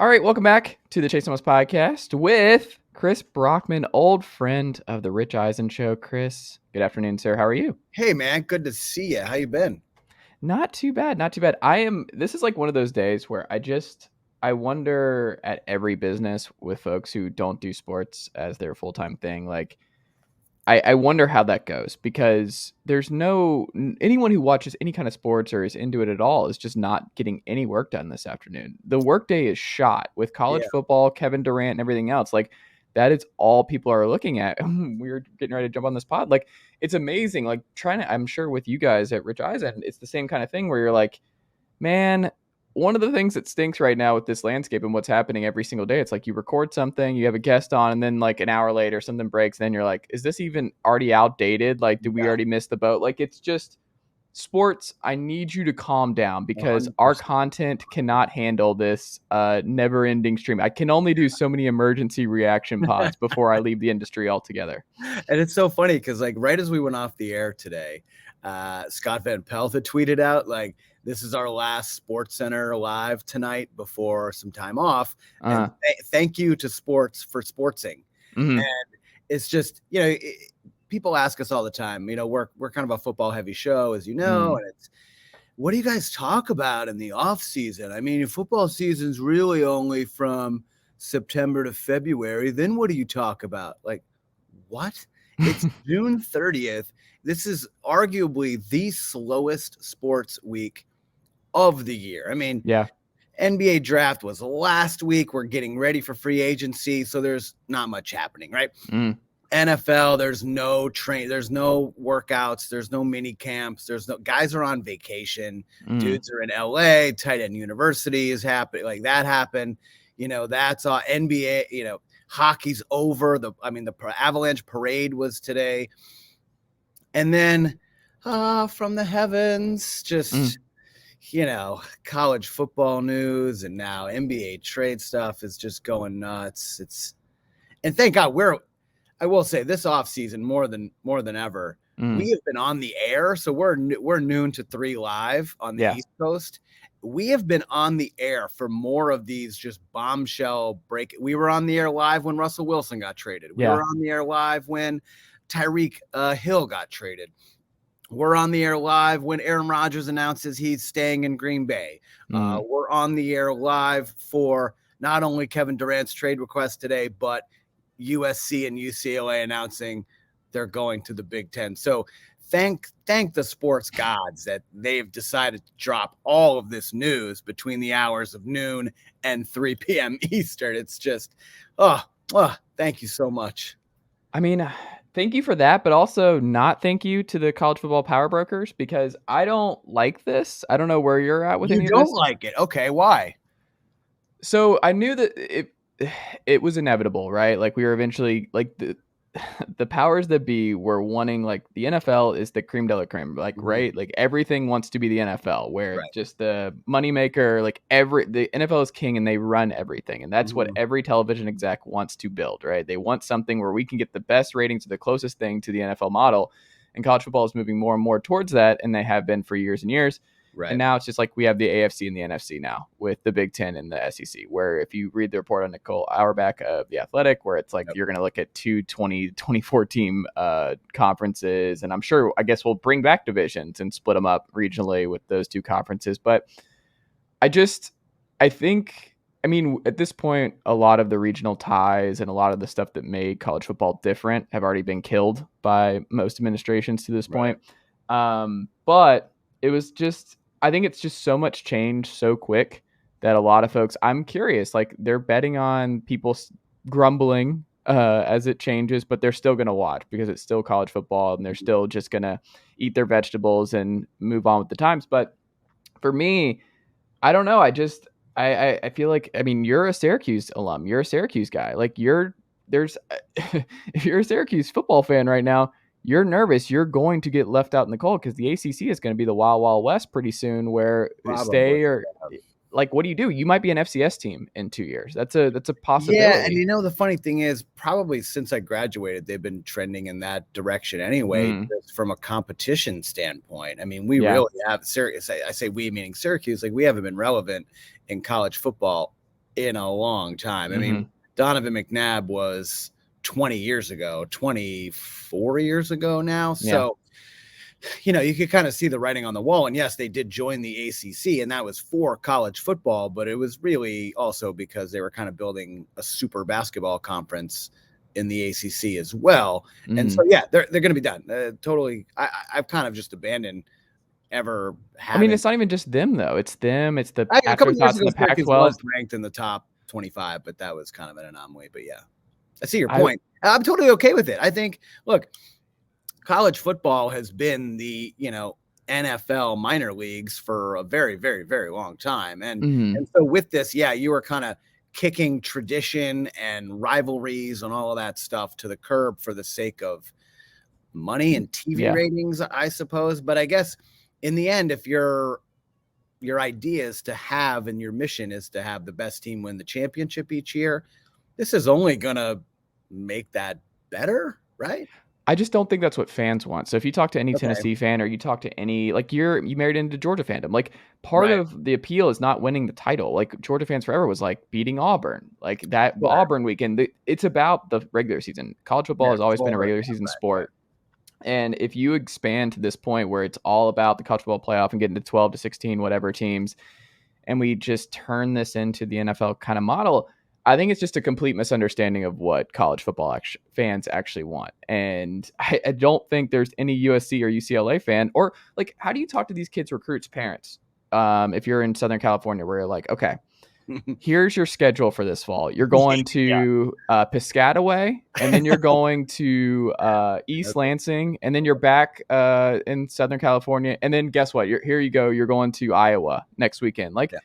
All right, welcome back to the Chase Thomas podcast with Chris Brockman, old friend of the Rich Eisen show. Chris, good afternoon, sir. How are you? Hey, man, good to see you. How you been? Not too bad, not too bad. This is like one of those days where I wonder at every business with folks who don't do sports as their full-time thing. Like, I wonder how that goes because there's anyone who watches any kind of sports or is into it at all is just not getting any work done this afternoon. The workday is shot with college Yeah. football, Kevin Durant, and everything else. Like that is all people are looking at. We were getting ready to jump on this pod. Like it's amazing. Like I'm sure with you guys at Rich Eisen, it's the same kind of thing where you're like, man, one of the things that stinks right now with this landscape and what's happening every single day, it's like you record something, you have a guest on, and then like an hour later something breaks, and then you're like, is this even already outdated? Like, did we already miss the boat? Like, it's just sports. I need you to calm down because 100%. our content cannot handle this never-ending stream. I can only do so many emergency reaction pods before I leave the industry altogether. And it's so funny because like right as we went off the air today, Scott Van Pelt had tweeted out like, this is our last Sports Center live tonight before some time off. And thank you to sports for sportsing. Mm-hmm. And it's just, people ask us all the time, we're kind of a football heavy show, as you know, and it's, what do you guys talk about in the off season? I mean, football season's really only from September to February. Then what do you talk about? Like, what? It's June 30th. This is arguably the slowest sports week of the year. I mean, yeah. NBA draft was last week. We're getting ready for free agency, so there's not much happening, right? NFL, there's no workouts, there's no mini camps, guys are on vacation, dudes are in LA, tight end university is happening, like that happened, that's all. NBA, hockey's over. The Avalanche parade was today, and then from the heavens, just college football news, and now NBA trade stuff is just going nuts. And thank God I will say this offseason more than ever, we have been on the air. So we're noon to 3 live on the East Coast. We have been on the air for more of these just bombshell break. We were on the air live when Russell Wilson got traded. We were on the air live when Tyreek Hill got traded. We're on the air live when Aaron Rodgers announces he's staying in Green Bay. We're on the air live for not only Kevin Durant's trade request today, but USC and UCLA announcing they're going to the Big Ten. So thank the sports gods that they've decided to drop all of this news between the hours of noon and 3 p.m. Eastern. It's just, thank you so much. I mean, thank you for that, but also not thank you to the college football power brokers because I don't like this. I don't know where you're at with any of this. You don't like it. Okay, why? So I knew that it was inevitable, right? Like we were eventually like the powers that be were wanting, like, the NFL is the creme de la creme, like, right? Like everything wants to be the NFL, where just the moneymaker, like the NFL is king and they run everything. And that's what every television exec wants to build, right? They want something where we can get the best ratings, the closest thing to the NFL model. And college football is moving more and more towards that. And they have been for years and years. Right. And now it's just like we have the AFC and the NFC now with the Big Ten and the SEC, where if you read the report on Nicole Auerbach of The Athletic, where it's like you're going to look at 24 team conferences. And I guess we'll bring back divisions and split them up regionally with those two conferences. But I think, at this point, a lot of the regional ties and a lot of the stuff that made college football different have already been killed by most administrations to this point. But it was just, I think it's just so much change so quick that a lot of folks, I'm curious, like they're betting on people grumbling as it changes, but they're still going to watch because it's still college football and they're still just going to eat their vegetables and move on with the times. But for me, I don't know. I feel like, you're a Syracuse alum. You're a Syracuse guy. Like if you're a Syracuse football fan right now, you're nervous. You're going to get left out in the cold because the ACC is going to be the Wild Wild West pretty soon, where stay or like, what do? You might be an FCS team in 2 years. That's a possibility. Yeah, and the funny thing is, probably since I graduated, they've been trending in that direction anyway, just from a competition standpoint. We really have Syracuse. I say we, meaning Syracuse. Like we haven't been relevant in college football in a long time. I mean, Donovan McNabb was 20 years ago, 24 years ago now. So, you know, you could kind of see the writing on the wall. And yes, they did join the ACC, and that was for college football, but it was really also because they were kind of building a super basketball conference in the ACC as well. And so, yeah, they're going to be done. Totally. I've kind of just abandoned ever having. I mean, it's not even just them though. It's them. It's the a couple years afterthoughts ago, in the Syracuse Pac-12 was ranked in the top 25, but that was kind of an anomaly. But yeah, I see your point. I'm totally okay with it. I think, look, college football has been the, you know, NFL minor leagues for a very, very, very long time. And so with this, yeah, you were kind of kicking tradition and rivalries and all of that stuff to the curb for the sake of money and TV ratings, I suppose. But I guess in the end, if your idea is to have, and your mission is to have the best team win the championship each year, this is only going to make that better, right? I just don't think that's what fans want. So if you talk to any Tennessee fan, or you talk to any, like, you married into Georgia fandom, like, part of the appeal is not winning the title. Like, Georgia fans forever was like beating Auburn, like that Auburn weekend. It's about the regular season. College football has always been a regular season sport. And if you expand to this point where it's all about the college football playoff and getting to 12 to 16, whatever teams, and we just turn this into the NFL kind of model, I think it's just a complete misunderstanding of what college football fans actually want. And I don't think there's any USC or UCLA fan, or like, how do you talk to these kids' recruits' parents? If you're in Southern California, where you're like, okay, here's your schedule for this fall. You're going to Piscataway, and then you're going to East Lansing, and then you're back in Southern California. And then guess what? Here you go. You're going to Iowa next weekend. Like,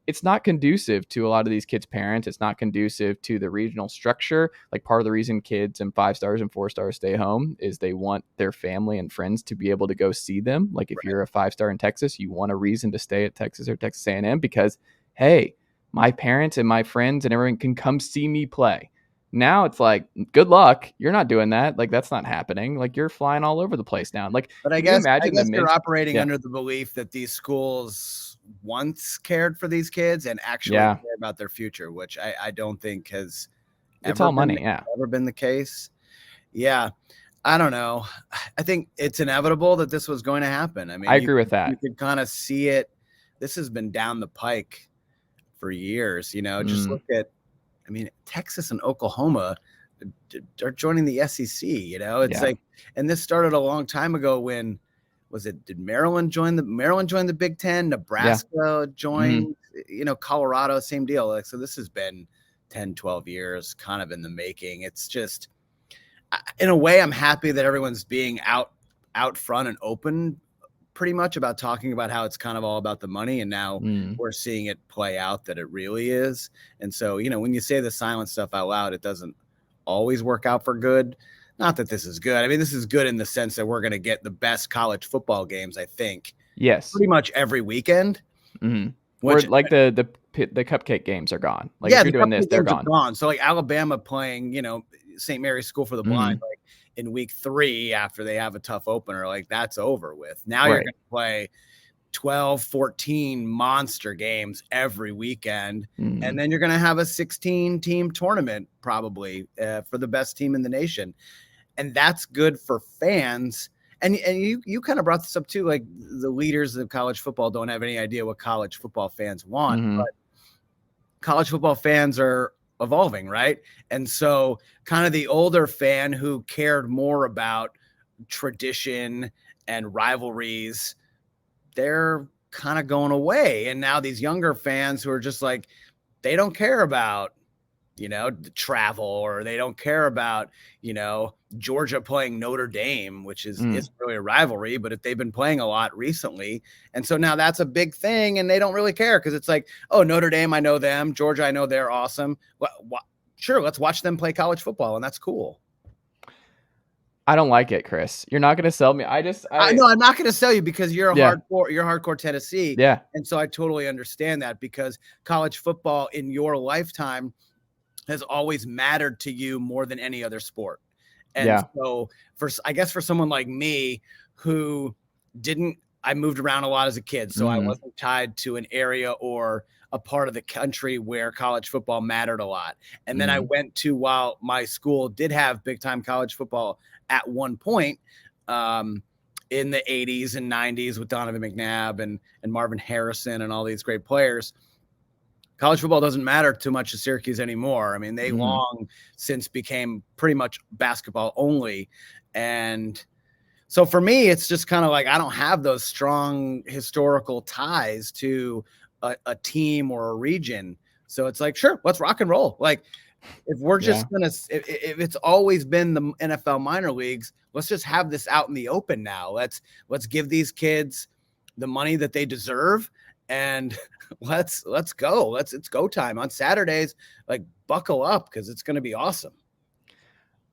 it's not conducive to a lot of these kids' parents. It's not conducive to the regional structure. Like, part of the reason kids and 5 stars and 4 stars stay home is they want their family and friends to be able to go see them. Like, if you're a 5-star in Texas, you want a reason to stay at Texas or Texas A&M because, hey, my parents and my friends and everyone can come see me play. Now it's like, good luck. You're not doing that. Like, that's not happening. Like, you're flying all over the place now. Like, but I guess you're operating under the belief that these schools once cared for these kids and actually care about their future, which I don't think has ever been the case. Yeah. I don't know. I think it's inevitable that this was going to happen. I mean, I agree with that. You could kind of see it. This has been down the pike for years, you know. Just look at, I mean, Texas and Oklahoma are joining the SEC, you know. It's like, and this started a long time ago when, did Maryland join the Big Ten? Nebraska joined, you know, Colorado, same deal. Like, so this has been 10, 12 years kind of in the making. It's just, in a way, I'm happy that everyone's being out front and open pretty much about talking about how it's kind of all about the money. And now we're seeing it play out that it really is. And so, you know, when you say the silent stuff out loud, it doesn't always work out for good. Not that this is good. I mean, this is good in the sense that we're going to get the best college football games, I think. Yes. Pretty much every weekend. Which, like, the cupcake games are gone. Like, if you're doing this, they're gone. So, like, Alabama playing, you know, St. Mary's School for the Blind, like, in week 3 after they have a tough opener, like, that's over with. Now you're going to play 12, 14 monster games every weekend. And then you're going to have a 16-team tournament probably for the best team in the nation. And that's good for fans. And you kind of brought this up too, like, the leaders of college football don't have any idea what college football fans want, but college football fans are evolving, right? And so kind of the older fan who cared more about tradition and rivalries, they're kind of going away. And now these younger fans who are just like, they don't care about, you know, travel, or they don't care about, you know, Georgia playing Notre Dame, which isn't really a rivalry, but if they've been playing a lot recently. And so now that's a big thing, and they don't really care because it's like, oh, Notre Dame, I know them. Georgia, I know they're awesome. Well, sure, let's watch them play college football, and that's cool. I don't like it, Chris. You're not going to sell me. I know I'm not going to sell you because you're hardcore Tennessee. Yeah. And so I totally understand that, because college football in your lifetime has always mattered to you more than any other sport. And so I guess for someone like me who didn't I moved around a lot as a kid, so I wasn't tied to an area or a part of the country where college football mattered a lot. And then I went to, while my school did have big time college football at one point, in the 80s and 90s with Donovan McNabb and Marvin Harrison and all these great players. College football doesn't matter too much to Syracuse anymore. I mean, they long since became pretty much basketball only. And so for me, it's just kind of like I don't have those strong historical ties to a team or a region. So it's like, sure, let's rock and roll. Like, if we're just going to, if it's always been the NFL minor leagues, let's just have this out in the open now. Let's give these kids the money that they deserve, and let's go. It's go time on Saturdays. Like, buckle up, because it's going to be awesome.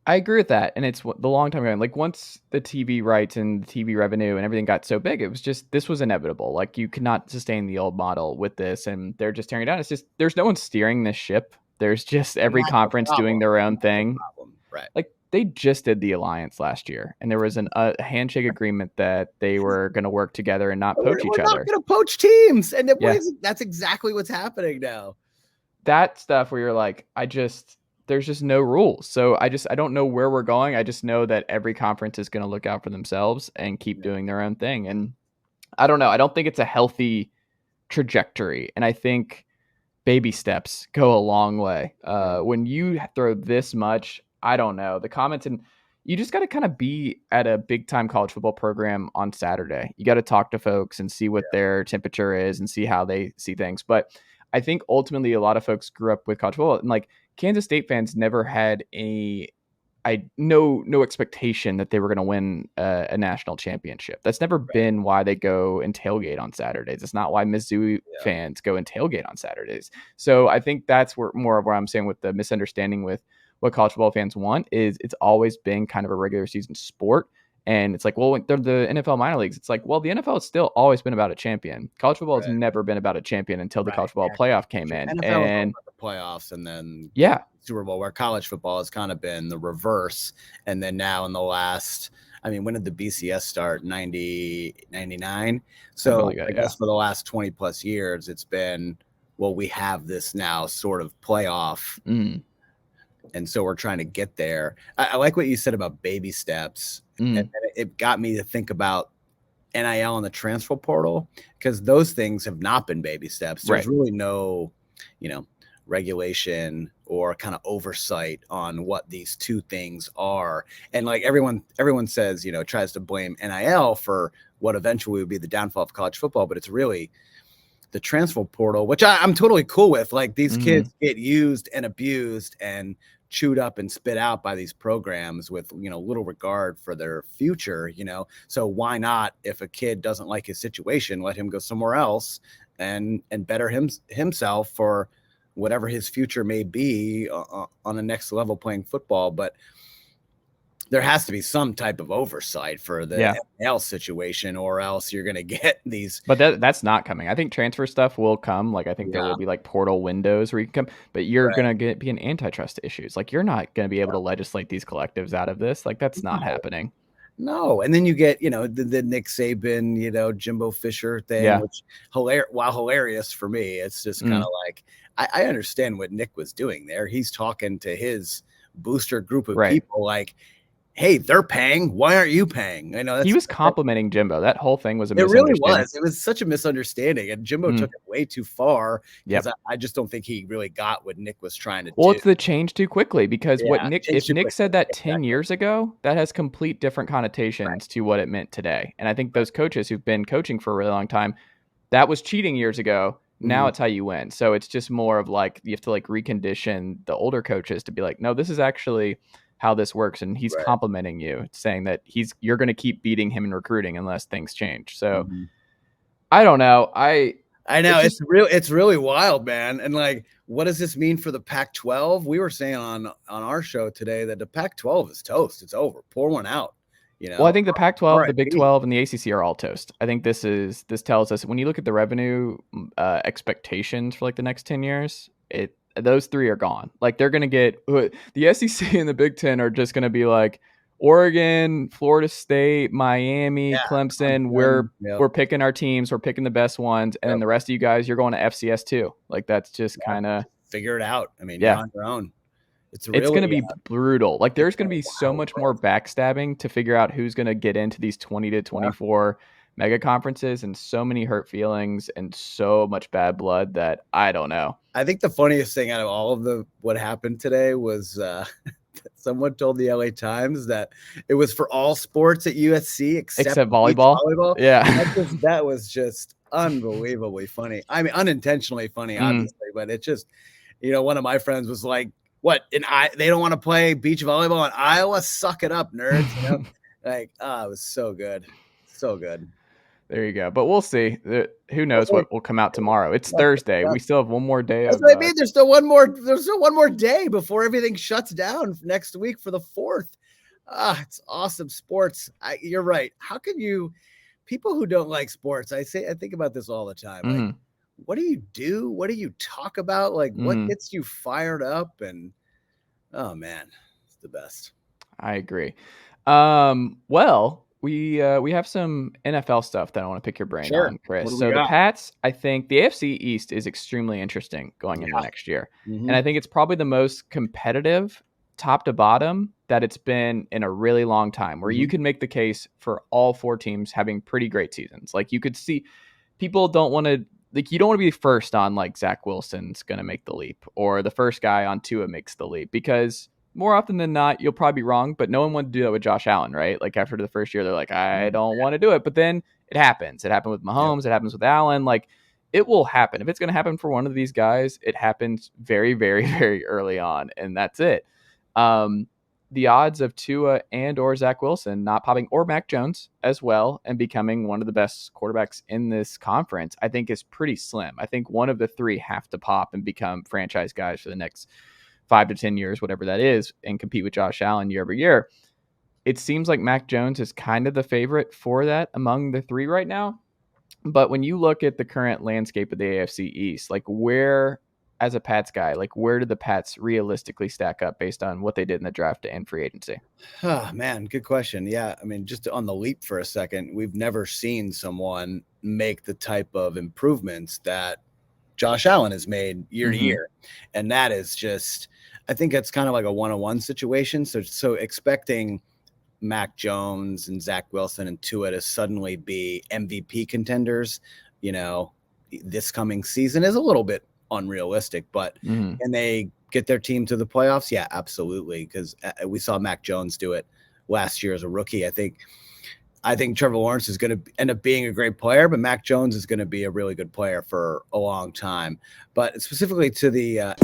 I agree with that. And it's the long time going. Like, once the TV rights and the TV revenue and everything got so big, it was just, this was inevitable. Like, you could not sustain the old model with this, and they're just tearing it down. It's just, there's no one steering this ship. There's just every conference doing their own thing. Right. Like, they just did the alliance last year, and there was a handshake agreement that they were going to work together and not poach each other. We're not going to poach teams. And that's exactly what's happening now. That stuff where you're like, there's just no rules. So I don't know where we're going. I just know that every conference is going to look out for themselves and keep doing their own thing. And I don't know. I don't think it's a healthy trajectory. And I think baby steps go a long way. When you throw this much, I don't know, the comments, and you just got to kind of be at a big time college football program on Saturday. You got to talk to folks and see what their temperature is and see how they see things. But I think ultimately a lot of folks grew up with college football, and like Kansas State fans never had no expectation that they were going to win a national championship. That's never been why they go and tailgate on Saturdays. It's not why Mizzou fans go and tailgate on Saturdays. So I think that's more of where I'm saying with the misunderstanding with what college football fans want is it's always been kind of a regular season sport. And it's like, well, they're the NFL minor leagues. It's like, well, the NFL has still always been about a champion. College football has never been about a champion until the college football playoff came in. NFL and the playoffs, and then Super Bowl, where college football has kind of been the reverse. And then now in the last, I mean, when did the BCS start? 90, 99. So I guess for the last 20 plus years, it's been, well, we have this now sort of playoff. And so we're trying to get there. I like what you said about baby steps. And it got me to think about NIL and the transfer portal, because those things have not been baby steps. There's really no, regulation or kind of oversight on what these two things are. And like everyone says, tries to blame NIL for what eventually would be the downfall of college football, but it's really the transfer portal, which I'm totally cool with. Like, these kids get used and abused and chewed up and spit out by these programs with, little regard for their future, So why not, if a kid doesn't like his situation, let him go somewhere else and better himself for whatever his future may be on the next level playing football. But there has to be some type of oversight for the NIL situation, or else you're going to get these. But that's not coming. I think transfer stuff will come. Like, I think there will be like portal windows where you can come, but you're going to be in antitrust issues. Like, you're not going to be able to legislate these collectives out of this. Like, that's not happening. No. And then you get, the Nick Saban, Jimbo Fisher thing, which while hilarious for me, it's just kind of like, I understand what Nick was doing there. He's talking to his booster group of people like, hey, they're paying. Why aren't you paying? I know he was complimenting Jimbo. That whole thing was a misunderstanding. It really was. It was such a misunderstanding, and Jimbo took it way too far. Because I just don't think he really got what Nick was trying to do. Well, it's the change too quickly, because if Nick said that 10 years ago, that has complete different connotations to what it meant today. And I think those coaches who've been coaching for a really long time, that was cheating years ago. Now it's how you win. So it's just more of like, you have to like recondition the older coaches to be like, no, this is actually how this works. And he's complimenting you, saying that you're going to keep beating him in recruiting unless things change. So I don't know. I know it's really wild, man. And like, what does this mean for the Pac-12? We were saying on our show today that the Pac-12 is toast. It's over. Pour one out. Well, I think the Pac-12, the Big 12, and the ACC are all toast. I think this tells us, when you look at the revenue expectations for like the next 10 years, those three are gone. Like, they're going to get the SEC and the Big 10 are just going to be like, Oregon, Florida State, Miami, Yeah, Clemson, yep, we're picking our teams, we're picking the best ones, and then yep, the rest of you guys, you're going to FCS too. Like that's just yeah. kind of Figure it out. I mean, you're yeah. on your own. It's It's going to really be brutal. Like it's there's going to a be so wild much more world. backstabbing to figure out who's going to get into these 20 to Yeah. 24 mega conferences, and so many hurt feelings and so much bad blood that I don't know. I think the funniest thing out of all of what happened today was someone told the LA Times that it was for all sports at USC except beach volleyball. volleyball. Yeah. That was just unbelievably funny. I mean, unintentionally funny, obviously, but it just, one of my friends was like, "What? They don't want to play beach volleyball in Iowa? Suck it up, nerds!" Like, it was so good, so good. There you go. But we'll see. Who knows what will come out tomorrow? It's Thursday. We still have one more day That's of. what I mean. There's still one more day before everything shuts down next week for the 4th. It's awesome sports. You're right. How can people who don't like sports? I think about this all the time. Like, what do you do? What do you talk about? Like, what gets you fired up? And oh man, it's the best. I agree. Well, we have some NFL stuff that I want to pick your brain on, Chris. So the Pats, I think the AFC East is extremely interesting going into next year. And I think it's probably the most competitive top to bottom that it's been in a really long time, where you can make the case for all 4 teams having pretty great seasons. Like you could see people don't want to, like, you don't want to be first on like Zach Wilson's going to make the leap, or the first guy on Tua makes the leap, because more often than not, you'll probably be wrong, but no one wanted to do that with Josh Allen, right? Like after the first year, they're like, I don't want to do it. But then it happens. It happened with Mahomes. It happens with Allen. Like it will happen. If it's going to happen for one of these guys, it happens very, very, very early on. And that's it. The odds of Tua and or Zach Wilson not popping, or Mac Jones as well, and becoming one of the best quarterbacks in this conference, I think is pretty slim. I think one of the 3 have to pop and become franchise guys for the next 5 to 10 years, whatever that is, and compete with Josh Allen year over year. It seems like Mac Jones is kind of the favorite for that among the 3 right now. But when you look at the current landscape of the AFC East, like where, as a Pats guy, like where did the Pats realistically stack up based on what they did in the draft and free agency? Oh man, good question. Yeah, I mean, just on the leap for a second, we've never seen someone make the type of improvements that Josh Allen has made year to year. And that is just, I think it's kind of like a one-on-one situation. So expecting Mac Jones and Zach Wilson and Tua to suddenly be MVP contenders, this coming season is a little bit unrealistic, but can they get their team to the playoffs? Yeah, absolutely. Because we saw Mac Jones do it last year as a rookie. I think Trevor Lawrence is going to end up being a great player, but Mac Jones is going to be a really good player for a long time. But specifically to the